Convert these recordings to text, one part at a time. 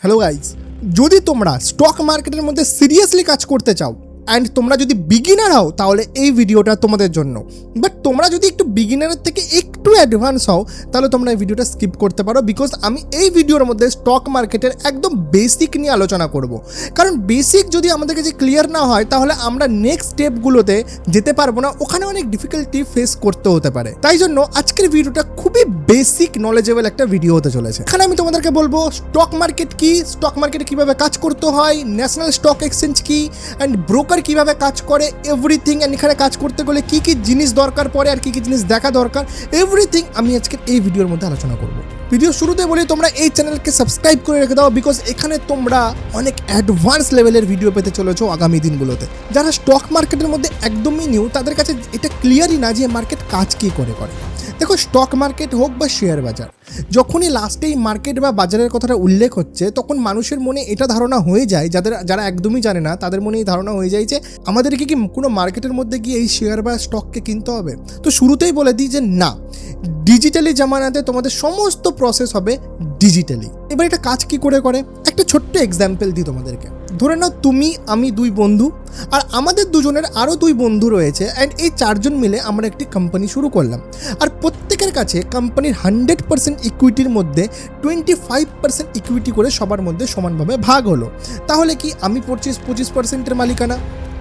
Hello guys, যদি তোমরা stock মার্কেটের মধ্যে সিরিয়াসলি কাজ করতে চাও অ্যান্ড তোমরা যদি বিগিনার হও তাহলে এই ভিডিওটা তোমাদের জন্য। বাট তোমরা যদি একটু বিগিনারের থেকে একটু অ্যাডভান্স হও তাহলে তোমরা এই ভিডিওটা স্কিপ করতে পারো, বিকজ আমি এই ভিডিওর মধ্যে স্টক মার্কেটের একদম বেসিক নিয়ে আলোচনা করব। কারণ বেসিক যদি আমাদের কাছে ক্লিয়ার না হয় তাহলে আমরা নেক্সট স্টেপগুলোতে যেতে পারবো না, ওখানে অনেক ডিফিকাল্টি ফেস করতে হতে পারে। তাই জন্য আজকের ভিডিওটা খুবই বেসিক নলেজেবল একটা ভিডিও হতে চলেছে। এখানে আমি তোমাদেরকে বলবো স্টক মার্কেট কি, স্টক মার্কেটে কীভাবে কাজ করতে হয়, ন্যাশনাল স্টক এক্সচেঞ্জ কি, অ্যান্ড ব্রোকার কিভাবে কাজ করে, এভরিথিং। অ্যান্ড এখানে কাজ করতে গেলে কী কী জিনিস দরকার পড়ে আর কী কী জিনিস দেখা দরকার, এভরিথিং আমি আজকে এই ভিডিওর মধ্যে আলোচনা করবো। ভিডিও শুরুতে বলি তোমরা এই চ্যানেলকে সাবস্ক্রাইব করে রেখে দাও, বিকজ এখানে তোমরা অনেক অ্যাডভান্স লেভেলের ভিডিও পেতে চলেছো আগামী দিনগুলোতে। যারা স্টক মার্কেটের মধ্যে একদমই নিউ তাদের কাছে এটা ক্লিয়ারই না যে মার্কেট কাজ কী করে। দেখো, স্টক মার্কেট হোক বা শেয়ার বাজার, যখনই লাস্টে এই মার্কেট বা বাজারের কথাটা উল্লেখ হচ্ছে তখন মানুষের মনে এটা ধারণা হয়ে যায়, যারা একদমই জানে না তাদের মনে এই ধারণা হয়ে যায় যে আমাদেরকে কি কোনো মার্কেটের মধ্যে গিয়ে এই শেয়ার বা স্টককে কিনতে হবে। তো শুরুতেই বলে দিই যে না, ডিজিটালি জামানাতে তোমাদের সমস্ত প্রসেস হবে ডিজিটালি। এবার এটা কাজ কি করে একটা ছোট্ট এক্সাম্পল দিই তোমাদেরকে। ধরে নাও তুমি আমি দুই বন্ধু, আর আমাদের দুজনের আরও দুই বন্ধু রয়েছে, অ্যান্ড এই চারজন মিলে আমরা একটি কোম্পানি শুরু করলাম। আর প্রত্যেকের কাছে কোম্পানির 100% ইকুইটির মধ্যে 25% ইকুইটি করে সবার মধ্যে সমানভাবে ভাগ হলো। তাহলে কি আমি 25% মালিকানা,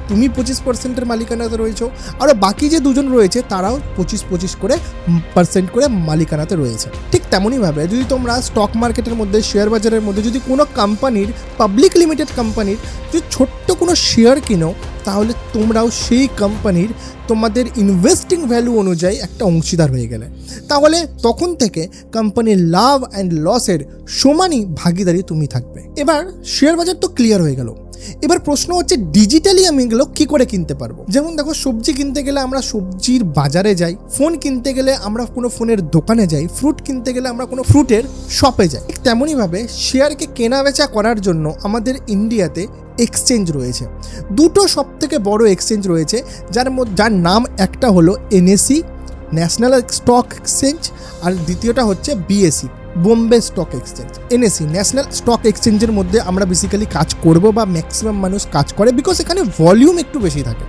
তুমি 25% মালিকানাতে রয়েছো, আরও বাকি যে দুজন রয়েছে তারাও 25% করে মালিকানাতে রয়েছে। ঠিক তেমনইভাবে যদি তোমরা স্টক মার্কেটের মধ্যে শেয়ার বাজারের মধ্যে যদি কোনো কোম্পানির পাবলিক লিমিটেড কোম্পানির যদি ছোট্ট কোনো শেয়ার কিনো তাহলে তোমরাও সেই কোম্পানির তোমাদের ইনভেস্টিং ভ্যালু অনুযায়ী একটা অংশীদার হয়ে গেলে। তাহলে তখন থেকে কোম্পানির লাভ অ্যান্ড লসের সমানই ভাগিদারি তুমি থাকবে। এবার শেয়ার বাজার তো ক্লিয়ার হয়ে গেল, এবার প্রশ্ন হচ্ছে ডিজিটালি আমি এগুলো কী করে কিনতে পারবো। যেমন দেখো, সবজি কিনতে গেলে আমরা সবজির বাজারে যাই, ফোন কিনতে গেলে আমরা কোনো ফোনের দোকানে যাই, ফ্রুট কিনতে গেলে আমরা কোনো ফ্রুটের শপে যাই। ঠিক তেমনইভাবে শেয়ারকে কেনা বেচা করার জন্য আমাদের ইন্ডিয়াতে এক্সচেঞ্জ রয়েছে, দুটো সবথেকে বড় এক্সচেঞ্জ রয়েছে, যার নাম একটা হলো NSE ন্যাশনাল স্টক এক্সচেঞ্জ, আর দ্বিতীয়টা হচ্ছে BSE Bombay stock exchange. NSE national stock এক্সচেঞ্জের মধ্যে আমরা বেসিক্যালি কাজ করব বা ম্যাক্সিমাম মানুষ কাজ করে, বিকজ এখানে ভলিউম একটু বেশি থাকে।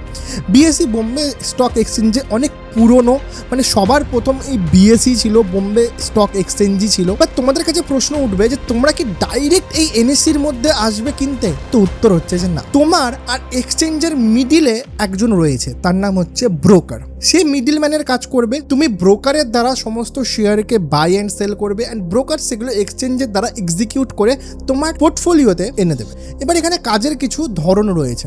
BSE বোম্বে স্টক এক্সচেঞ্জে অনেক পুরনো, মানে সবার প্রথম এই BSE ছিল, বোম্বে স্টক এক্সচেঞ্জই ছিল। বা তোমাদের কাছে প্রশ্ন উঠবে যে তোমরা কি ডাইরেক্ট এই NSEর মধ্যে আসবে কিনতে? তো উত্তর হচ্ছে যে না, তোমার আর এক্সচেঞ্জের মিডিলে একজন রয়েছে, তার নাম হচ্ছে ব্রোকার। সেই মিডিলম্যানের কাজ করবে, তুমি ব্রোকারের দ্বারা সমস্ত শেয়ারকে বাই অ্যান্ড সেল করবে, অ্যান্ড ব্রোকার সেগুলো এক্সচেঞ্জের দ্বারা এক্সিকিউট করে তোমার পোর্টফোলিওতে এনে দেবে। এবার এখানে কাজের কিছু ধরন রয়েছে।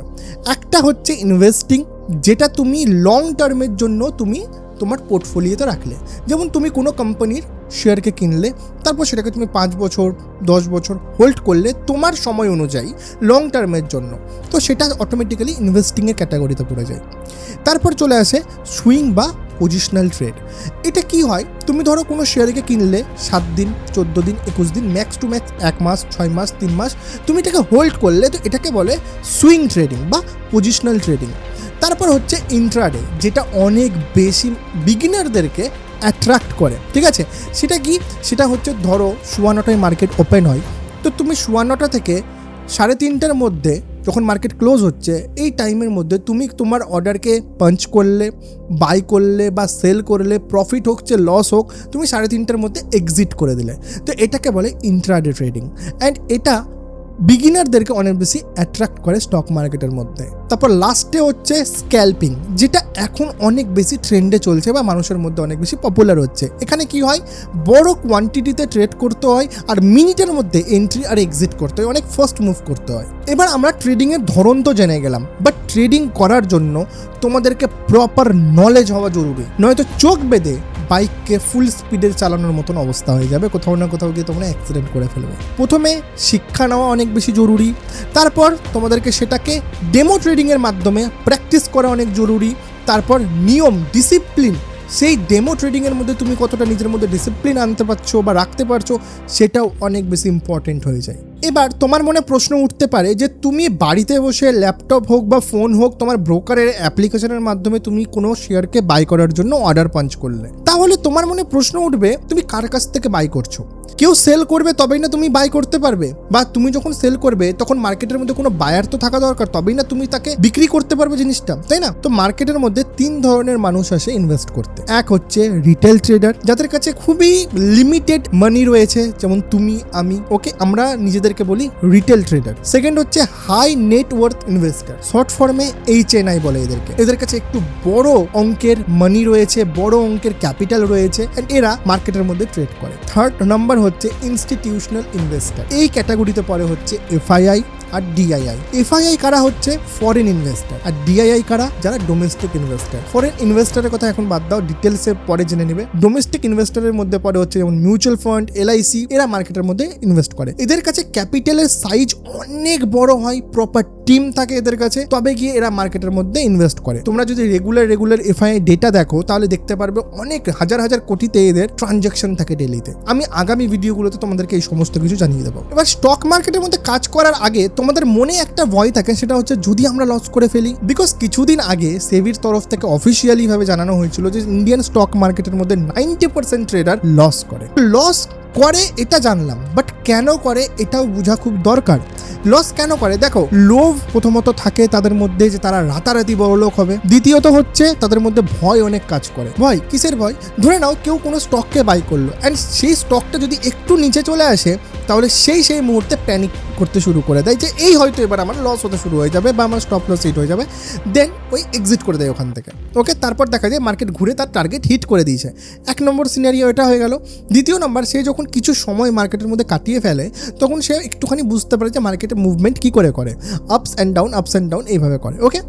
একটা হচ্ছে ইনভেস্টিং, যেটা তুমি লং টার্মের জন্য তুমি তোমার পোর্টফোলিওতে রাখলে। যেমন তুমি কোনো কোম্পানির শেয়ারকে কিনলে, তারপর সেটাকে তুমি 5 বছর 10 বছর হোল্ড করলে তোমার সময় অনুযায়ী লং টার্মের জন্য, তো সেটা অটোমেটিক্যালি ইনভেস্টিংয়ের ক্যাটাগরিতে পড়ে যায়। তারপর চলে আসে সুইং বা পজিশনাল ট্রেড। এটা কি হয়, তুমি ধরো কোনো শেয়ারকে কিনলে 7 দিন 14 দিন 21 দিন ম্যাক্স টু ম্যাক্স 1 মাস 6 মাস 3 মাস তুমি এটাকে হোল্ড করলে, তো এটাকে বলে সুইং ট্রেডিং বা পজিশনাল ট্রেডিং। তারপর হচ্ছে ইন্ট্রাডে, যেটা অনেক বেশি বিগিনারদেরকে অ্যাট্রাক্ট করে। ঠিক আছে, সেটা কি, সেটা হচ্ছে ধরো 9:15টায় মার্কেট ওপেন হয়, তো তুমি 9:15টা থেকে 3:30টার মধ্যে যখন মার্কেট ক্লোজ হচ্ছে এই টাইমের মধ্যে তুমি তোমার অর্ডারকে পাঞ্চ করলে, বাই করলে বা সেল করলে, প্রফিট হোক যে লস হোক, তুমি 3:30টার মধ্যে এক্সিট করে দিলে। তো এটাকে বলে ইন্ট্রাডে ট্রেডিং, অ্যান্ড এটা বিগিনারদেরকে অনেক বেশি অ্যাট্রাক্ট করে স্টক মার্কেটের মধ্যে। তারপর লাস্টে হচ্ছে স্ক্যালপিং, যেটা এখন অনেক বেশি ট্রেন্ডে চলছে বা মানুষের মধ্যে অনেক বেশি পপুলার হচ্ছে। এখানে কি হয়, বড় কোয়ান্টিটিতে ট্রেড করতে হয়, আর মিনিটের মধ্যে এন্ট্রি আর এক্সিট করতে হয়, অনেক ফাস্ট মুভ করতে হয়। এবার আমরা ট্রেডিংয়ের ধরন তো জেনে গেলাম, বাট ট্রেডিং করার জন্য তোমাদেরকে প্রপার নলেজ হওয়া জরুরি, নয়তো চোখ বেঁধে বাইককে ফুল স্পিডে চালানোর মতন অবস্থা হয়ে যাবে, কোথাও না কোথাও গিয়ে তোমরা অ্যাক্সিডেন্ট করে ফেলবে। প্রথমে শিক্ষা নেওয়া অনেক বেশি জরুরি, তারপর তোমাদেরকে সেটাকে ডেমো ট্রেডিংয়ের মাধ্যমে প্র্যাকটিস করা অনেক জরুরি, তারপর নিয়ম ডিসিপ্লিন, সেই ডেমো ট্রেডিংয়ের মধ্যে তুমি কতটা নিজের মধ্যে ডিসিপ্লিন আনতে পারছো বা রাখতে পারছো সেটাও অনেক বেশি ইম্পর্টেন্ট হয়ে যায়। এবার তোমার মনে প্রশ্ন উঠতে পারে যে তুমি বাড়িতে বসে ল্যাপটপ হোক বা ফোন হোক, তোমার ব্রোকারের অ্যাপ্লিকেশনের মাধ্যমে তুমি কোনো শেয়ারকে বাই করার জন্য অর্ডার পাঞ্চ করলে, তাহলে তোমার মনে প্রশ্ন উঠবে তুমি কার কাছ থেকে বাই করছো। কেউ সেল করবে তবেই না তুমি বাই করতে পারবে, বা তুমি যখন সেল করবে তখন মার্কেটের মধ্যে কোনো বায়ার তো থাকা দরকার, তবেই না তুমি তাকে বিক্রি করতে পারবে জিনিসটা, তাই না? তো মার্কেটের মধ্যে 3 ধরনের মানুষ আসে ইনভেস্ট করতে। এক হচ্ছে রিটেল ট্রেডার, যাদের কাছে খুবই লিমিটেড মানি রয়েছে, যেমন তুমি আমি, ওকে, আমরা নিজেদেরকে বলি রিটেল ট্রেডার। সেকেন্ড হচ্ছে হাই নেটওয়ার্থ ইনভেস্টর, শর্ট ফর্মে HNI বলে এদেরকে। এদের কাছে একটু বড় অঙ্কের মানি রয়েছে, বড় অঙ্কের ক্যাপিটাল রয়েছে, এন্ড এরা মার্কেটের মধ্যে ট্রেড করে। থার্ড নাম্বার হচ্ছে ইনস্টিটিউশনাল ইনভেস্টর। এই ক্যাটাগরিতে পড়ে হচ্ছে FII আর DII। FII কারা হচ্ছে ফরেন ইনভেস্টর, আর DII কারা যারা ডোমেস্টিক ইনভেস্টর। ফরেন ইনভেস্টরের কথা এখন বাদ দাও, ডিটেলসে পরে জেনে নেবে। ডোমেস্টিক ইনভেস্টরের মধ্যে পড়ে হচ্ছে যেমন মিউচুয়াল ফান্ড, LIC, এরা মার্কেটের মধ্যে ইনভেস্ট করে। এদের কাছে ক্যাপিটালের সাইজ অনেক বড় হয়, প্রপার টিম থাকে এদের কাছে, তবে গিয়ে এরা মার্কেটের মধ্যে ইনভেস্ট করে। তোমরা যদি রেগুলার FII ডেটা দেখো তাহলে দেখতে পারবে অনেক হাজার কোটিতে এদের ট্রানজাকশন থাকে ডেলিতে। আমি আগামী ভিডিওগুলোতে তোমাদেরকে এই সমস্ত কিছু জানিয়ে দেবো। এবার স্টক মার্কেটের মধ্যে কাজ করার আগে তোমাদের মনে একটা ভয় থাকে, সেটা হচ্ছে যদি আমরা লস করে ফেলি। বিকজ কিছুদিন আগে সেবির তরফ থেকে অফিসিয়ালি ভাবে জানানো হয়েছিল যে ইন্ডিয়ান স্টক মার্কেটের মধ্যে 90% ট্রেডার লস করে এটা জানলাম, বাট কেন করে এটাও বোঝা খুব দরকার। লস কেন করে? দেখো, লোভ প্রথমত থাকে তাদের মধ্যে যে তারা রাতারাতি বড়লোক হবে। দ্বিতীয়ত হচ্ছে তাদের মধ্যে ভয় অনেক কাজ করে। ভয় কিসের ভয়? ধরে নাও কেউ কোনো স্টককে বাই করলো, অ্যান্ড সেই স্টকটা যদি একটু নিচে চলে আসে তাহলে সেই মুহূর্তে প্যানিক করতে শুরু করে দেয় যে এই হয়তো এবার আমার লস হতে শুরু হয়ে যাবে বা আমার স্টপ লস হিট হয়ে যাবে, দেন ওই এক্সিট করে দেয় ওখান থেকে। ওকে, তারপর দেখা যায় মার্কেট ঘুরে তার টার্গেট হিট করে দিয়েছে। 1 নম্বর সিনারিও এটা হয়ে গেল। দ্বিতীয় নম্বর, সে যখন কিছু সময় মার্কেটের মধ্যে কাটিয়ে ফেলে তখন সে একটুখানি বুঝতে পারে যে মার্কেটের মুভমেন্ট কী করে আপস অ্যান্ড ডাউন এইভাবে করে। ওকে,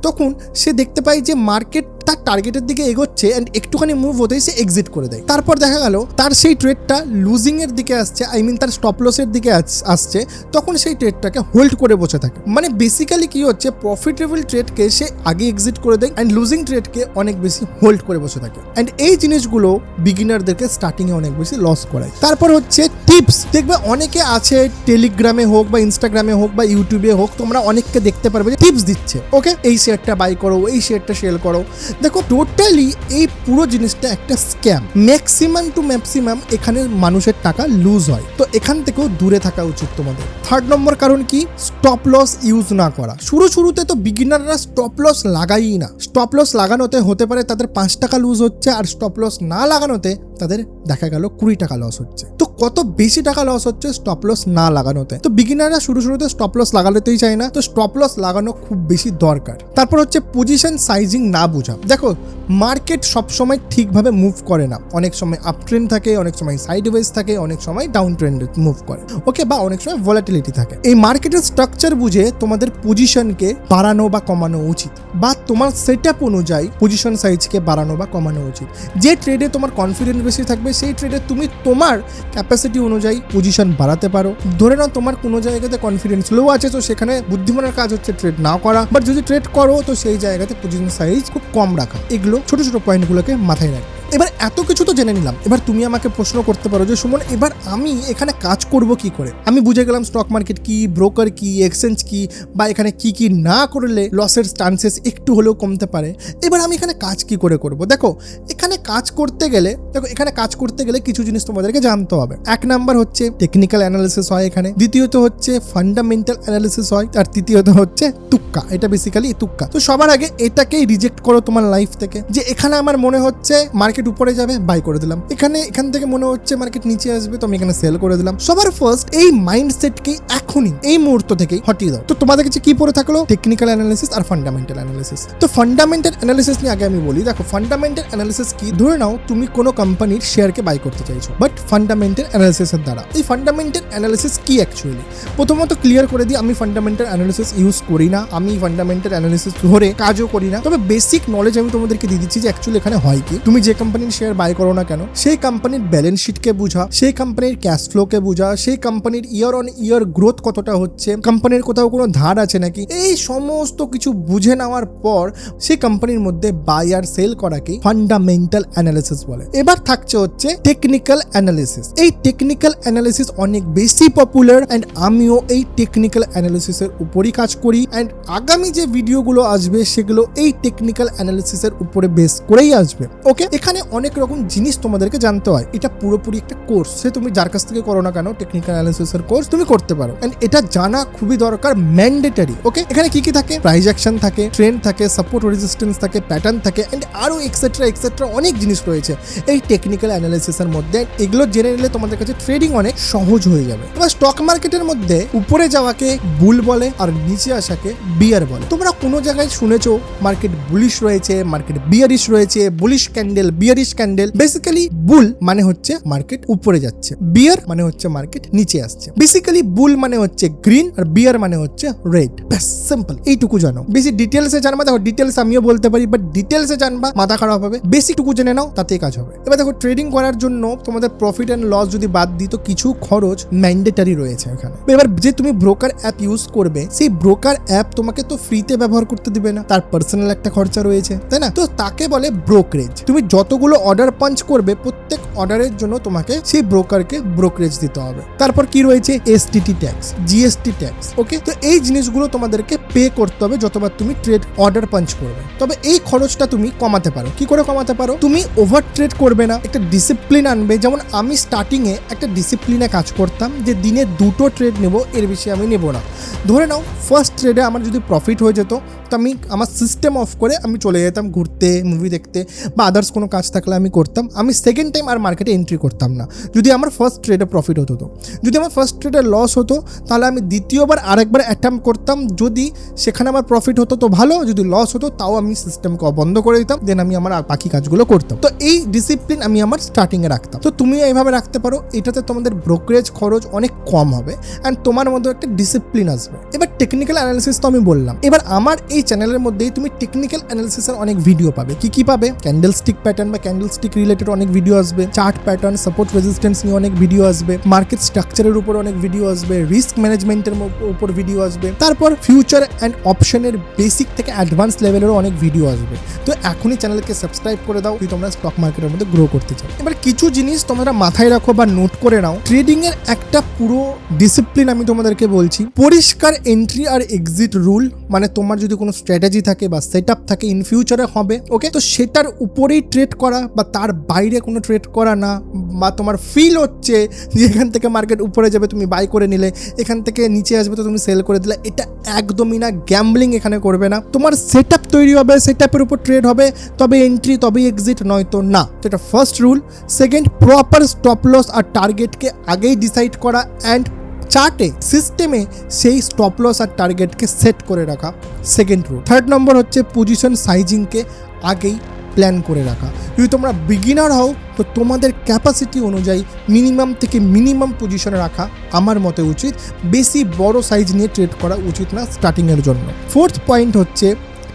তখন সে দেখতে পায় যে মার্কেট তার টার্গেটের দিকে এগোচ্ছে অ্যান্ড একটুখানি মুভ হতেই সে এক্সিট করে দেয়। তারপর দেখা গেল তার সেই ট্রেডটা লুজিংয়ের দিকে আসছে, তার স্টপ লসের দিকে আসছে, তখন সেই ট্রেডটাকে হোল্ড করে বসে থাকে। মানে বেসিক্যালি কি হচ্ছে, প্রফিটেবল ট্রেডকে সে আগে এক্সিট করে দেয় অ্যান্ড লুজিং ট্রেডকে অনেক বেশি হোল্ড করে বসে থাকে। অ্যান্ড এই জিনিসগুলো বিগিনারদেরকে স্টার্টিংয়ে অনেক বেশি লস করায়। তারপর হচ্ছে টিপস। দেখবে অনেকে আছে, টেলিগ্রামে হোক বা ইনস্টাগ্রামে হোক বা ইউটিউবে হোক, তোমরা অনেককে দেখতে পারবে যে টিপস দিচ্ছে। ওকে, এই শেয়ারটা বাই করো, এই শেয়ারটা সেল করো। দেখো, টোটালি এই পুরো জিনিসটা একটা স্ক্যাম। ম্যাক্সিমাম টু ম্যাক্সিমাম এখানে মানুষের টাকা লুজ হয়, তো এখান থেকেও দূরে থাকা উচিত তোমাদের। থার্ড নম্বর কারণ কি, স্টপ লস ইউজ না করা। শুরুতে তো বিগিনাররা স্টপ লস লাগাই না। স্টপ লস লাগানোতে হতে পারে তাদের 5 টাকা লুজ হচ্ছে, আর স্টপ লস না লাগানোতে তাদের দেখা গেল 20 টাকা লস হচ্ছে। তো কত বেশি টাকা লস হচ্ছে স্টপ লস না লাগানোতে। তো বিগিনাররা শুরুতে স্টপ লস লাগানোতেই চায় না, তো স্টপ লস লাগানো খুব বেশি দরকার। তারপর হচ্ছে পজিশন সাইজিং না বোঝা। দেখো, মার্কেট সবসময় ঠিকভাবে মুভ করে না। অনেক সময় আপ ট্রেন্ড থাকে, অনেক সময় সাইডওয়েজ থাকে, অনেক সময় ডাউন ট্রেন্ডে মুভ করে। ওকে, বা অনেক সময় ভলাটিলিটি থাকে। এই মার্কেটের স্ট্রাকচার বুঝে তোমাদের পজিশনকে বাড়ানো বা কমানো উচিত, বা তোমার সেটআপ অনুযায়ী পজিশন সাইজকে বাড়ানো বা কমানো উচিত। যে ট্রেডে তোমার কনফিডেন্স বেশি থাকবে সেই ট্রেডে তুমি তোমার ক্যাপাসিটি অনুযায়ী পজিশন বাড়াতে পারো। ধরে নাও তোমার কোনো জায়গাতে কনফিডেন্স লো আছে, তো সেখানে বুদ্ধিমানের কাজ হচ্ছে ট্রেড না করা, বাট যদি ট্রেড করো তো সেই জায়গাতে পজিশন সাইজ খুব কম রাখা। এগুলো ছোট পয়েন্টগুলোকে মাথায় রাখবে। এবার এত কিছু তো জেনে নিলাম, এবার তুমি আমাকে প্রশ্ন করতে পারো যে সুমন, এবার আমি এখানে কাজ করব কি করে? আমি বুঝে গেলাম স্টক মার্কেট কি, ব্রোকার কি, এক্সচেঞ্জ কি, বা এখানে কি না করলে লসের চান্সেস একটু হলেও কমতে পারে। এবার আমি এখানে কাজ কি করে করব? দেখো, এখানে কাজ করতে গেলে কিছু জিনিস তোমাদেরকে জানতে হবে। 1 নাম্বার হচ্ছে টেকনিক্যাল অ্যানালিসিস হয় এখানে, দ্বিতীয়ত হচ্ছে ফান্ডামেন্টাল অ্যানালিসিস হয়, আর তৃতীয়ত হচ্ছে তুক্কা। এটা বেসিক্যালি তুক্কা। তো সবার আগে এটাকেই রিজেক্ট করো তোমার লাইফ থেকে, যে এখানে আমার মনে হচ্ছে মার্কেট উপরে যাবে, বাই করে দিলাম। এখান থেকে মনে হচ্ছে মার্কেট নিচে আসবে, তো আমি এখানে সেল করে দিলাম। সবার ফার্স্ট এই মাইন্ডসেটকে এখনই এই মুহূর্ত থেকেই হটিয়ে দাও। তো তোমাদের কাছে কি পড়ে থাকলো? টেকনিক্যাল অ্যানালিসিস আর ফান্ডামেন্টাল অ্যানালিসিস। তো ফান্ডামেন্টাল অ্যানালিসিস নিয়ে আগে আমি বলি। দেখো, ফান্ডামেন্টাল অ্যানালিসিস কি? ধরে নাও তুমি কোনো কোম্পানির শেয়ারকে বাই করতে চাইছো, বাট ফান্ডামেন্টাল অ্যানালিসিসের দ্বারা। এই ফান্ডামেন্টাল অ্যানালিসিস কি অ্যাকচুয়ালি? প্রথমত ক্লিয়ার করে দিই, আমি ফান্ডামেন্টাল অ্যানালিসিস ইউজ করি না, আমি ফান্ডামেন্টাল অ্যানালিসিস ধরে কাজও করি না। তবে বেসিক নলেজ আমি তোমাদেরকে দিয়ে দিচ্ছি যে অ্যাকচুয়ালি এখানে হয় কি। তুমি যে কোম্পানির শেয়ার বাই করো না কেন, সেই কোম্পানির ব্যালেন্স শিটকে বুঝা, সেই কোম্পানির ক্যাশ ফ্লোকে বুঝা, সেই কোম্পানির ইয়ার অন ইয়ার গ্রোথ কতটা হচ্ছে, কোম্পানির কোথাও কোনো ধার আছে নাকি, এই সমস্ত কিছু বুঝে নেওয়ার পর সেই কোম্পানির মধ্যে বাই আর সেল করাকে ফান্ডামেন্টাল অ্যানালিসিস বলে। এবার থাকছে হচ্ছে টেকনিক্যাল অ্যানালিসিস। এই টেকনিক্যাল অ্যানালিসিস অনেক বেশি পপুলার, অ্যান্ড আমিও এই টেকনিক্যাল অ্যানালিসিসের উপরই কাজ করি, অ্যান্ড আগামী যে ভিডিওগুলো আসবে সেগুলো এই টেকনিক্যাল অ্যানালিসিসের উপরে বেস করেই আসবে। ওকে, এখানে এখানে অনেক রকম জিনিস তোমাদেরকে জানতে হয়। এটা পুরোপুরি একটা কোর্স, সে তুমি যার কাছ থেকে করো না কেন, টেকনিক্যাল অ্যানালিসিসের কোর্স তুমি করতে পারো, এন্ড এটা জানা খুবই দরকার, ম্যান্ডেটরি। ওকে, এখানে কি কি থাকে? প্রাইস অ্যাকশন থাকে, ট্রেন্ড থাকে, সাপোর্ট রেজিস্ট্যান্স থাকে, প্যাটার্ন থাকে, এন্ড আরো এক্সেট্রা অনেক জিনিস রয়েছে এই টেকনিক্যাল অ্যানালিসিসের মধ্যে। এগুলো জেনে নিলে তোমাদের কাছে ট্রেডিং অনেক সহজ হয়ে যাবে। এবার স্টক মার্কেটের মধ্যে উপরে যাওয়াকে বুল বলে আর নিচে আসাকে বিয়ার বলে। তোমরা কোনো জায়গায় শুনেছো মার্কেট বুলিশ রয়েছে, মার্কেট বিয়ারিশ রয়েছে, bullish candle, bearish candle. Basically bull মানে হচ্ছে মার্কেট উপরে যাচ্ছে, বিয়ার মানে হচ্ছে মার্কেট নিচে আসছে। বেসিক্যালি বুল মানে হচ্ছে গ্রিন আর বিয়ার মানে হচ্ছে রেড। ব্যাস, সিম্পল, এইটুকু জানো। বেশি ডিটেলসে জানবা, দেখো ডিটেলস আমিও বলতে পারি, বাট ডিটেলসে জানবা মাথা খারাপ হবে। বেসিকটুকু জেনে নাও, তাতেই কাজ হবে। এবার দেখো, ট্রেডিং করার জন্য তোমাদের প্রফিট অ্যান্ড লস যদি বাদ দিই তো কিছু খরচ ম্যান্ডেটরি রয়েছে এখানে। এবার যে তুমি ব্রোকার অ্যাপ ইউজ করবে, সেই ব্রোকার অ্যাপ তোমাকে তো ফ্রিতে ব্যবহার করতে দিবে না, তার পার্সোনাল একটা খরচা রয়েছে, তাই না? তো তাকে বলে ব্রোকারেজ। তুমি যতগুলো অর্ডার পাঞ্চ করবে, প্রত্যেক অর্ডারের জন্য তোমাকে সেই ব্রোকারকে ব্রোকারেজ দিতে হবে। তারপর কি রয়েছে? STT tax, GST tax. Okay, তো এই জিনিসগুলো তোমাদেরকে পে করতে হবে যতবার তুমি ট্রেড অর্ডার পাঞ্চ করবে। তবে এই খরচটা তুমি কমাতে পারো। কি করে কমাতে পারো? তুমি ওভার ট্রেড করবে না, একটা ডিসিপ্লিন আনবে। যেমন আমি স্টার্টিংয়ে একটা ডিসিপ্লিনে কাজ করতাম যে দিনে 2টো ট্রেড নেব, এর বেশি আমি নেব না। ধরে নাও ফার্স্ট ট্রেডে আমার যদি প্রফিট হয়ে যেত, তো আমি আমার সিস্টেম অফ করে আমি চলে যেতাম ঘুরতে, মুভি দেখতে, বা আদার্স কোনো কাজ থাকলে আমি করতাম। আমি সেকেন্ড টাইম আর মার্কেটে এন্ট্রি করতাম না যদি আমার ফার্স্ট ট্রেডে প্রফিট হতো। তো যদি আমার ফার্স্ট ট্রেডে লস হতো, তাহলে আমি দ্বিতীয়বার আরেকবার অ্যাটেম্প করতাম। যদি সেখানে আমার প্রফিট হতো তো ভালো, যদি লস হতো তাও আমি সিস্টেমকে বন্ধ করে দিতাম, দেন আমি আমার বাকি কাজগুলো করতাম। তো এই ডিসিপ্লিন আমি আমার স্টার্টিংয়ে রাখতাম। তো তুমি এইভাবে রাখতে পারো, এটাতে তোমাদের ব্রোকারেজ খরচ অনেক কম হবে অ্যান্ড তোমার মধ্যে একটা ডিসিপ্লিন আসবে। এবার টেকনিক্যাল অ্যানালিসিস তো আমি বললাম। এবার আমার এই চ্যানেলের মধ্যেই তুমি টেকনিক্যাল অ্যানালিসিসের অনেক ভিডিও পাবে। কি পাবে? ক্যান্ডেল স্টিক প্যাটার্ন বা ক্যান্ডেল স্টিক রিলেটেড অনেক ভিডিও আসবে, চার্ট প্যাটার্ন, সাপোর্ট রেজিস্ট্যান্স নিয়ে অনেক ভিডিও আসবে, মার্কেট স্ট্রাকচারের উপর অনেক ভিডিও আসবে, রিস্ক ম্যানেজমেন্টের উপর ভিডিও আসবে, তারপর ফিউচার অ্যান্ড অপশনের বেসিক থেকে অ্যাডভান্স লেভেলেরও অনেক ভিডিও আসবে। তো এখনই চ্যানেলকে সাবস্ক্রাইব করে দাও যদি তোমরা স্টক মার্কেটের মধ্যে গ্রো করতে চাও। এবার কিছু জিনিস তোমরা মাথায় রাখো বা নোট করে নাও। ট্রেডিং এর একটা পুরো ডিসিপ্লিন আমি তোমাদেরকে বলছি। পরিষ্কার এন্ট্রি আর এক্সিট রুল, মানে তোমার যদি কোনো স্ট্র্যাটেজি থাকে বা সেট আপ থাকে ইন ফিউচারে হবে, ওকে, তো সেটার উপরেই ট্রেড করা বা তার বাইরে কোনো ট্রেড করা না। বা তোমার ফিল হচ্ছে যে এখান থেকে মার্কেট উপরে যাবে, তুমি বাই করে নিলে, এখান থেকে নিচে আসবে তো তুমি সেল করে দিলে, এটা একদমই না। গ্যাম্বলিং এখানে করবে না। তোমার সেট আপ তৈরি হবে, সেট আপের উপর ট্রেড হবে, তবে এন্ট্রি, তবে এক্সিট, নয়তো না। তো এটা first rule. Second, proper stop loss আর টার্গেটকে আগেই ডিসাইড করা অ্যান্ড চার্টে সিস্টেমে সেই স্টপ লস আর টার্গেটকে সেট করে রাখা, সেকেন্ড রুল। থার্ড নম্বর হচ্ছে পজিশন সাইজিংকে আগেই প্ল্যান করে রাখা। যদি তোমরা বিগিনার হও তো তোমাদের ক্যাপাসিটি অনুযায়ী মিনিমাম থেকে মিনিমাম পজিশনে রাখা আমার মতে উচিত। বেশি বড় সাইজ নিয়ে ট্রেড করা উচিত না স্টার্টিংয়ের জন্য। ফোর্থ পয়েন্ট হচ্ছে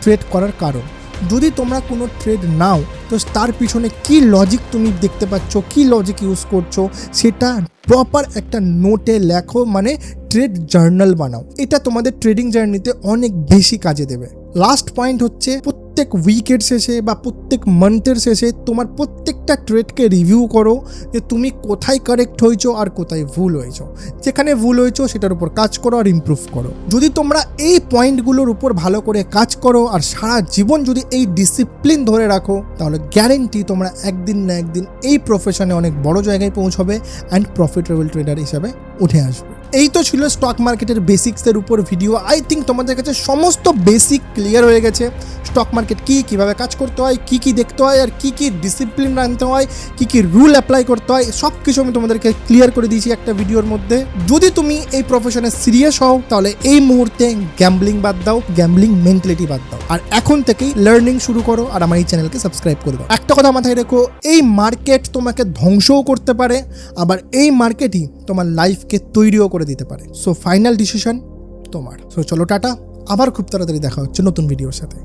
ট্রেড করার কারণ। যদি তোমরা কোনো ট্রেড নাও তো তার পিছনে কি লজিক তুমি দেখতে পাচ্ছ, কি লজিক ইউজ করছো, সেটা প্রপার একটা নোটে লেখো, মানে ট্রেড জার্নাল বানাও। এটা তোমাদের ট্রেডিং জার্নিতে অনেক বেশি কাজে দেবে। লাস্ট পয়েন্ট হচ্ছে প্রত্যেক উইকের শেষে বা প্রত্যেক মান্থের শেষে তোমার প্রত্যেকটা ট্রেডকে রিভিউ করো যে তুমি কোথায় কারেক্ট হয়েছো আর কোথায় ভুল হয়েছো। যেখানে ভুল হয়েছো সেটার উপর কাজ করো আর ইমপ্রুভ করো। যদি তোমরা এই পয়েন্টগুলোর উপর ভালো করে কাজ করো আর সারা জীবন যদি এই ডিসিপ্লিন ধরে রাখো, তাহলে গ্যারেন্টি তোমরা একদিন না একদিন এই প্রফেশনে অনেক বড় জায়গায় পৌঁছবে অ্যান্ড প্রফিটেবল ট্রেডার হিসাবে উঠে আসবে। এই তো ছিল স্টক মার্কেটের বেসিক্সের উপর ভিডিও। আই থিঙ্ক তোমাদের কাছে সমস্ত বেসিক ক্লিয়ার হয়ে গেছে। স্টক মার্কেট কীভাবে কাজ করতে হয়, কী দেখতে হয়, আর কী ডিসিপ্লিন আনতে হয়, কী রুল অ্যাপ্লাই করতে হয়, সব কিছু আমি তোমাদেরকে ক্লিয়ার করে দিয়েছি একটা ভিডিওর মধ্যে। যদি তুমি এই প্রফেশনে সিরিয়াস হও তাহলে এই মুহূর্তে গ্যাম্বলিং বাদ দাও, গ্যাম্বলিং মেন্টালিটি বাদ দাও, আর এখন থেকেই লার্নিং শুরু করো আর আমার এই চ্যানেলকে সাবস্ক্রাইব করে দাও। একটা কথা মাথায় রেখো, এই মার্কেট তোমাকে ধ্বংসও করতে পারে, আবার এই মার্কেটই তোমার লাইফকে তৈরিও করে দিতে পারে। সো ফাইনাল ডিসিশন তোমার। সো চলো টাটা, আবার খুব তাড়াতাড়ি দেখা হচ্ছে নতুন ভিডিওর সাথে।